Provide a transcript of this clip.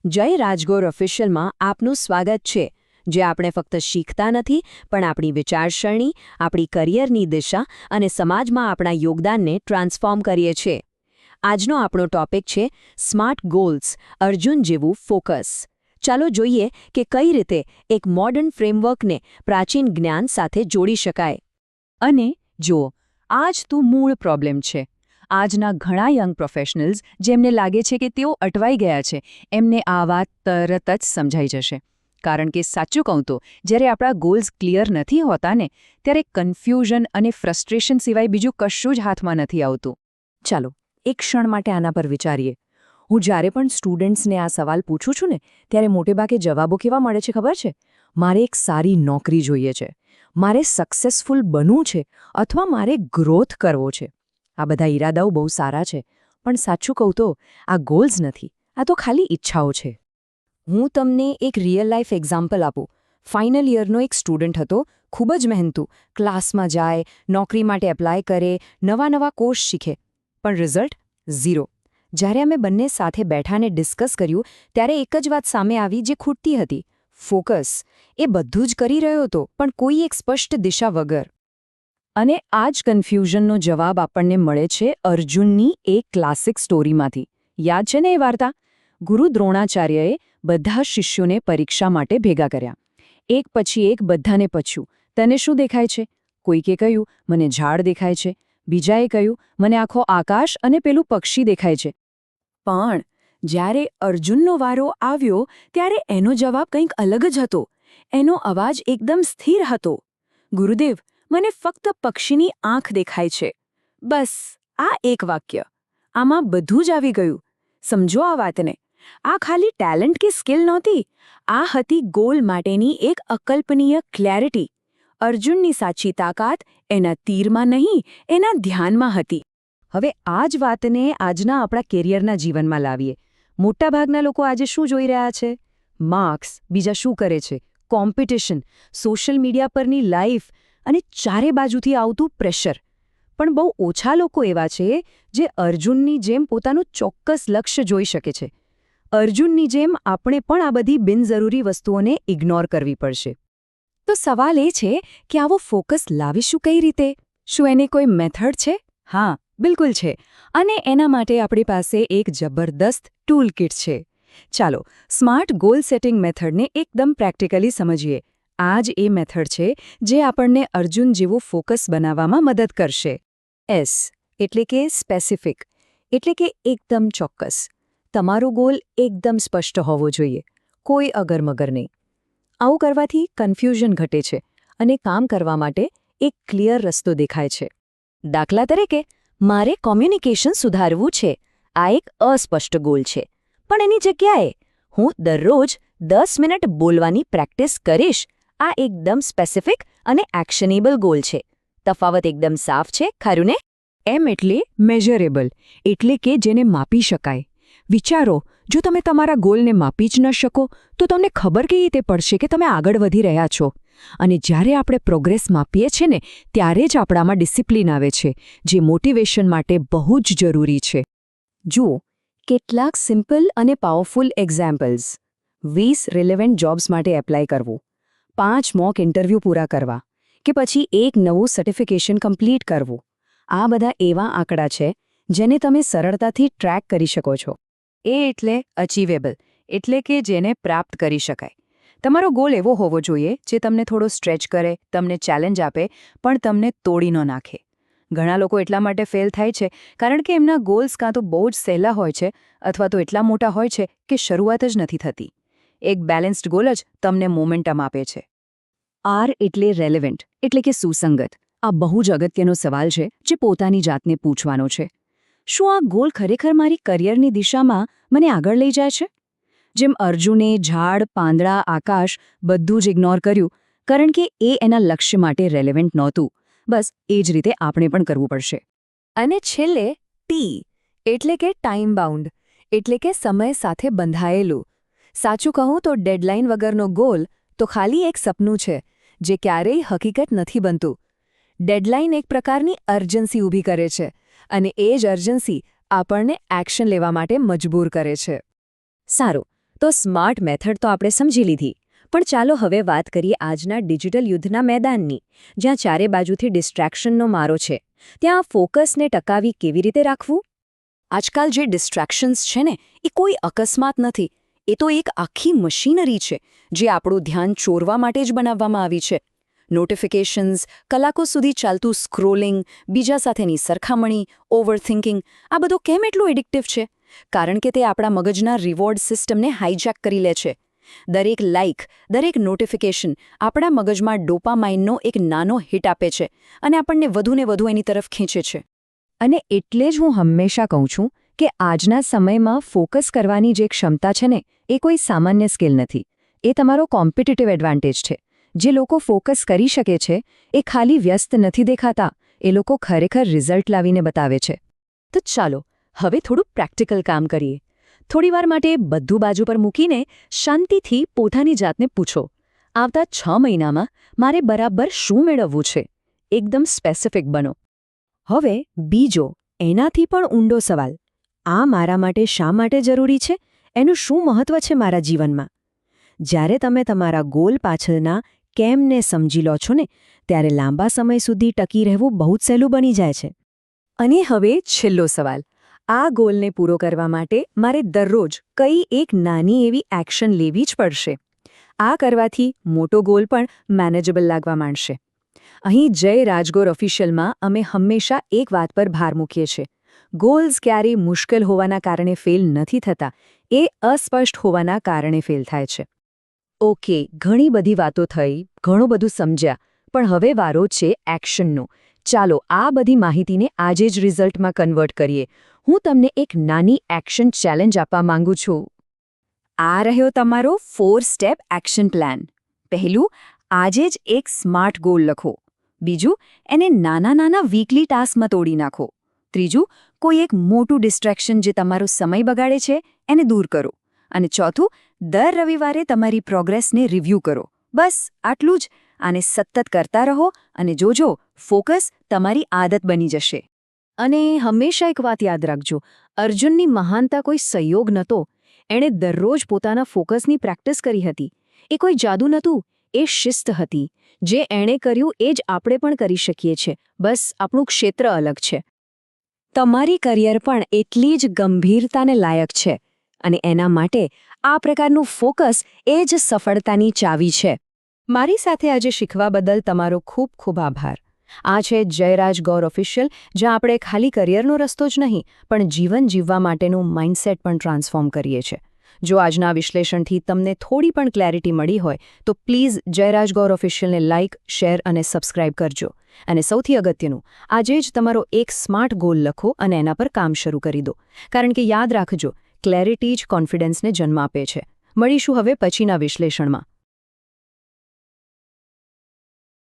જય રાજગોર ઓફિશિયલમાં આપનું સ્વાગત છે, જે આપણે ફક્ત શીખતા નથી પણ આપણી વિચારસરણી, આપણી કરિયરની દિશા અને સમાજમાં આપણા યોગદાનને ટ્રાન્સફોર્મ કરીએ છીએ. આજનો આપણો ટોપિક છે સ્માર્ટ ગોલ્સ, અર્જુન જેવું ફોકસ. ચાલો જોઈએ કે કઈ રીતે એક મોડર્ન ફ્રેમવર્કને પ્રાચીન જ્ઞાન સાથે જોડી શકાય. અને જુઓ, આ જ તો મૂળ પ્રોબ્લેમ છે. આજના ઘણા યંગ પ્રોફેશનલ્સ જેમને લાગે છે કે તેઓ અટવાઈ ગયા છે, એમને આ વાત તરત જ સમજાઈ જશે. કારણ કે સાચું કહું તો જ્યારે આપણા ગોલ્સ ક્લિયર નથી હોતા ને, ત્યારે કન્ફ્યુઝન અને ફ્રસ્ટ્રેશન સિવાય બીજું કશું જ હાથમાં નથી આવતું. ચાલો એક ક્ષણ માટે આના પર વિચારીએ. હું જ્યારે પણ સ્ટુડન્ટ્સને આ સવાલ પૂછું છું ને, ત્યારે મોટેભાગે જવાબો કેવા મળે છે ખબર છે? મારે એક સારી નોકરી જોઈએ છે, મારે સક્સેસફુલ બનવું છે, અથવા મારે ગ્રોથ કરવો છે. આ બધા ઈરાદાઓ બહુ સારા છે, પણ સાચું કહું તો આ ગોલ્સ નથી, આ તો ખાલી ઈચ્છાઓ છે. હું તમને એક રિયલ લાઈફ એક્ઝામ્પલ આપું. ફાઇનલ યરનો એક સ્ટુડન્ટ હતો, ખૂબ જ મહેનતુ, ક્લાસમાં જાય, નોકરી માટે એપ્લાય કરે, નવા કોર્સ શીખે, પણ રિઝલ્ટ ઝીરો. જ્યારે અમે બંને સાથે બેઠાને ડિસ્કસ કર્યું, ત્યારે એક જ વાત સામે આવી જે ખૂટતી હતી: ફોકસ. એ બધું જ કરી રહ્યો હતો, પણ કોઈ એક સ્પષ્ટ દિશા વગર. અને આ જ કન્ફ્યુઝનનો જવાબ આપણને મળે છે અર્જુનની એક ક્લાસિક સ્ટોરીમાંથી. યાદ છે ને એ વાર્તા? ગુરુ દ્રોણાચાર્યએ બધા શિષ્યોને પરીક્ષા માટે ભેગા કર્યા. એક પછી એક બધાને પૂછ્યું, તને શું દેખાય છે? કોઈકે કહ્યું, મને ઝાડ દેખાય છે. બીજાએ કહ્યું, મને આખો આકાશ અને પેલું પક્ષી દેખાય છે. પણ જ્યારે અર્જુનનો વારો આવ્યો, ત્યારે એનો જવાબ કંઈક અલગ જ હતો. એનો અવાજ એકદમ સ્થિર હતો. ગુરુદેવ, મને ફક્ત પક્ષીની આંખ દેખાય છે. બસ આ એક વાક્ય, આમાં બધું જ આવી ગયું. સમજો આ વાતને. આ ખાલી ટેલેન્ટ કે સ્કિલ નહોતી, આ હતી ગોલ માટેની એક અકલ્પનીય ક્લેરિટી. અર્જુનની સાચી તાકાત એના તીરમાં નહીં, એના ધ્યાનમાં હતી. હવે આ જ વાતને આજના આપણા કેરિયરના જીવનમાં લાવીએ. મોટાભાગના લોકો આજે શું જોઈ રહ્યા છે? માર્ક્સ, બીજા શું કરે છે, કોમ્પિટિશન, સોશિયલ મીડિયા પરની લાઈફ અને ચારે બાજુથી આવતું પ્રેશર. પણ બહુ ઓછા લોકો એવા છે જે અર્જુનની જેમ પોતાનું ચોક્કસ લક્ષ્ય જોઈ શકે છે. અર્જુનની જેમ આપણે પણ આ બધી બિનજરૂરી વસ્તુઓને ઇગ્નોર કરવી પડશે. તો સવાલ એ છે કે આવો ફોકસ લાવીશું કઈ રીતે? શું એની કોઈ મેથડ છે? હા, બિલકુલ છે. અને એના માટે આપણી પાસે એક જબરદસ્ત ટૂલ કિટ છે. ચાલો સ્માર્ટ ગોલ સેટિંગ મેથડને એકદમ પ્રેક્ટિકલી સમજીએ. આ જ એ મેથડ છે જે આપણને અર્જુન જેવું ફોકસ બનાવવામાં મદદ કરશે. એસ એટલે કે સ્પેસિફિક, એટલે કે એકદમ ચોક્કસ. તમારો ગોલ એકદમ સ્પષ્ટ હોવો જોઈએ, કોઈ અગરમગર નહીં. આવું કરવાથી કન્ફ્યુઝન ઘટે છે અને કામ કરવા માટે એક ક્લિયર રસ્તો દેખાય છે. દાખલા તરીકે, મારે કોમ્યુનિકેશન સુધારવું છે. આ એક અસ્પષ્ટ ગોલ છે, પણ એની જગ્યાએ હું દરરોજ 10 મિનિટ બોલવાની પ્રેક્ટિસ કરીશ. આ એકદમ સ્પેસિફિક અને એક્શનેબલ ગોલ છે. તફાવત એકદમ સાફ છે, ખરું ને? એમ એટલે મેઝરેબલ, એટલે કે જેને માપી શકાય. વિચારો, જો તમે તમારા ગોલને માપી જ ન શકો, તો તમને ખબર કેવી રીતે પડશે કે તમે આગળ વધી રહ્યા છો? અને જ્યારે આપણે પ્રોગ્રેસ માપીએ છીએ ને, ત્યારે જ આપણામાં ડિસિપ્લિન આવે છે, જે મોટિવેશન માટે બહુ જ જરૂરી છે. જુઓ કેટલાક સિમ્પલ અને પાવરફુલ એક્ઝામ્પલ્સ. 20 રિલેવન્ટ જોબ્સ માટે એપ્લાય કરવું, 5 મોક ઇન્ટરવ્યૂ પૂરા કરવા, કે પછી એક નવું સર્ટિફિકેશન કમ્પ્લીટ કરવું. આ બધા એવા આંકડા છે જેને તમે સરળતાથી ટ્રેક કરી શકો છો. એ એટલે અચીવેબલ, એટલે કે જેને પ્રાપ્ત કરી શકાય. તમારો ગોલ એવો હોવો જોઈએ જે તમને થોડો સ્ટ્રેચ કરે, તમને ચેલેન્જ આપે, પણ તમને તોડી ન નાખે. ઘણા લોકો એટલા માટે ફેલ થાય છે કારણ કે એમના ગોલ્સ કાં તો બહુ જ સહેલા હોય છે, અથવા તો એટલા મોટા હોય છે કે શરૂઆત જ નથી થતી. એક બેલેન્સ્ડ ગોલ જ તમને મોમેન્ટમ આપે છે. આર એટલે રેલેવન્ટ, એટલે કે સુસંગત. આ બહુ જ અગત્યનો સવાલ છે જે પોતાની જાતને પૂછવાનો છે. શું આ ગોલ ખરેખર મારી કરિયરની દિશામાં મને આગળ લઈ જાય છે? જેમ અર્જુને ઝાડ, પાંદડા, આકાશ બધું જ ઇગ્નોર કર્યું કારણ કે એ એના લક્ષ્ય માટે રેલેવન્ટ નહોતું. બસ એ જ રીતે આપણે પણ કરવું પડશે. અને છેલ્લે ટી એટલે કે ટાઈમ બાઉન્ડ, એટલે કે સમય સાથે બંધાયેલું. સાચું કહું તો ડેડલાઇન વગરનો ગોલ તો ખાલી એક સપનું છે જે ક્યારેય હકીકત નથી બનતું. ડેડલાઇન એક પ્રકારની અર્જન્સી ઊભી કરે છે, અને એ જ અર્જન્સી આપણને એક્શન લેવા માટે મજબૂર કરે છે. સારું, તો સ્માર્ટ મેથડ તો આપણે સમજી લીધી, પણ ચાલો હવે વાત કરીએ આજના ડિજિટલ યુદ્ધના મેદાનની, જ્યાં ચારે બાજુથી ડિસ્ટ્રેક્શનનો મારો છે. ત્યાં ફોકસને ટકાવી કેવી રીતે રાખવું? આજકાલ જે ડિસ્ટ્રેક્શન્સ છે ને એ કોઈ અકસ્માત નથી. એ તો એક આખી મશીનરી છે જે આપણું ધ્યાન ચોરવા માટે જ બનાવવામાં આવી છે. નોટિફિકેશન્સ, કલાકો સુધી ચાલતું સ્ક્રોલિંગ, બીજા સાથેની સરખામણી, ઓવરથિંકિંગ, આ બધું કેમ એટલું એડિક્ટિવ છે? કારણ કે તે આપણા મગજના રિવોર્ડ સિસ્ટમને હાઇજેક કરી લે છે. દરેક લાઇક, દરેક નોટિફિકેશન આપણા મગજમાં ડોપામાઇનનો એક નાનો હિટ આપે છે અને આપણને વધુને વધુ એની તરફ ખેંચે છે. અને એટલે જ હું હંમેશા કહું છું કે આજના સમયમાં ફોકસ કરવાની જે ક્ષમતા છે ને એ કોઈ સામાન્ય સ્કિલ નથી. એ તમારો કોમ્પિટિટિવ એડવાન્ટેજ છે. જે લોકો ફોકસ કરી શકે છે એ ખાલી વ્યસ્ત નથી દેખાતા, એ લોકો ખરેખર રિઝલ્ટ લાવીને બતાવે છે. તો ચાલો હવે થોડું પ્રેક્ટિકલ કામ કરીએ. થોડીવાર માટે બધું બાજુ પર મૂકીને શાંતિથી પોતાની જાતને પૂછો, આવતા 6 મહિનામાં મારે બરાબર શું મેળવવું છે? એકદમ સ્પેસિફિક બનો. હવે બીજો, એનાથી પણ ઊંડો સવાલ, આ મારા માટે શા માટે જરૂરી છે? એનું શું મહત્વ છે મારા જીવનમાં? જ્યારે તમે તમારા ગોલ પાછળના કેમને સમજી લો છો ને, ત્યારે લાંબા સમય સુધી ટકી રહેવું બહુ જ સહેલું બની જાય છે. અને હવે છેલ્લો સવાલ, આ ગોલને પૂરો કરવા માટે મારે દરરોજ કઈ એક નાની એવી એક્શન લેવી જ પડશે. આ કરવાથી મોટો ગોલ પણ મેનેજેબલ લાગવા માંડશે. અહીં જય રાજગોર ઓફિશિયલમાં અમે હંમેશા એક વાત પર ભાર મૂકીએ છીએ. ગોલ્સ ક્યારેય મુશ્કેલ હોવાના કારણે ફેલ નથી થતા, એ અસ્પષ્ટ હોવાના કારણે ફેલ થાય છે. ઓકે, ઘણી બધી વાતો થઈ, ઘણું બધું સમજ્યા, પણ હવે વારો છે એક્શનનો. ચાલો આ બધી માહિતીને આજે જ રિઝલ્ટમાં કન્વર્ટ કરીએ. હું તમને એક નાની એક્શન ચેલેન્જ આપવા માંગુ છું. આ રહ્યો તમારો 4 સ્ટેપ એક્શન પ્લાન. પહેલું, આજે જ એક સ્માર્ટ ગોલ લખો. બીજું, એને નાના વીકલી ટાસ્કમાં તોડી નાખો. ત્રીજું, કોઈ એક મોટું ડિસ્ટ્રેક્શન જે તમારો સમય બગાડે છે એને દૂર કરો. અને ચોથું, દર રવિવારે તમારી પ્રોગ્રેસને રિવ્યૂ કરો. બસ આટલું જ. આને સતત કરતા રહો અને જોજો, ફોકસ તમારી આદત બની જશે. અને હંમેશા એક વાત યાદ રાખજો, અર્જુનની મહાનતા કોઈ સંયોગ નહોતો. એણે દરરોજ પોતાના ફોકસની પ્રેક્ટિસ કરી હતી. એ કોઈ જાદુ નહોતું, એ શિસ્ત હતી. જે એણે કર્યું એ જ આપણે પણ કરી શકીએ છીએ, બસ આપણું ક્ષેત્ર અલગ છે. તમારી કરિયર પણ એટલી જ ગંભીરતાને લાયક છે, અને એના માટે આ પ્રકારનું ફોકસ એ જ સફળતાની ચાવી છે. મારી સાથે આજે શીખવા બદલ તમારો ખૂબ ખૂબ આભાર. આ છે જયરાજ ગૌર ઓફિશિયલ, જ્યાં આપણે ખાલી કરિયરનો રસ્તો જ નહીં, પણ જીવન જીવવા માટેનું માઇન્ડસેટ પણ ટ્રાન્સફોર્મ કરીએ છીએ. જો આજના વિશ્લેષણથી તમને થોડી પણ ક્લેરિટી મળી હોય તો પ્લીઝ જયરાજ ગૌર ઓફિશિયલને લાઇક, શેર અને સબસ્ક્રાઇબ કરજો. અને સૌથી અગત્યનું, આજે જ તમારો એક સ્માર્ટ ગોલ લખો અને એના પર કામ શરૂ કરી દો. કારણ કે યાદ રાખજો, ક્લેરિટી જ કોન્ફિડન્સને જન્મ આપે છે. મળીશું હવે પછીના વિશ્લેષણમાં.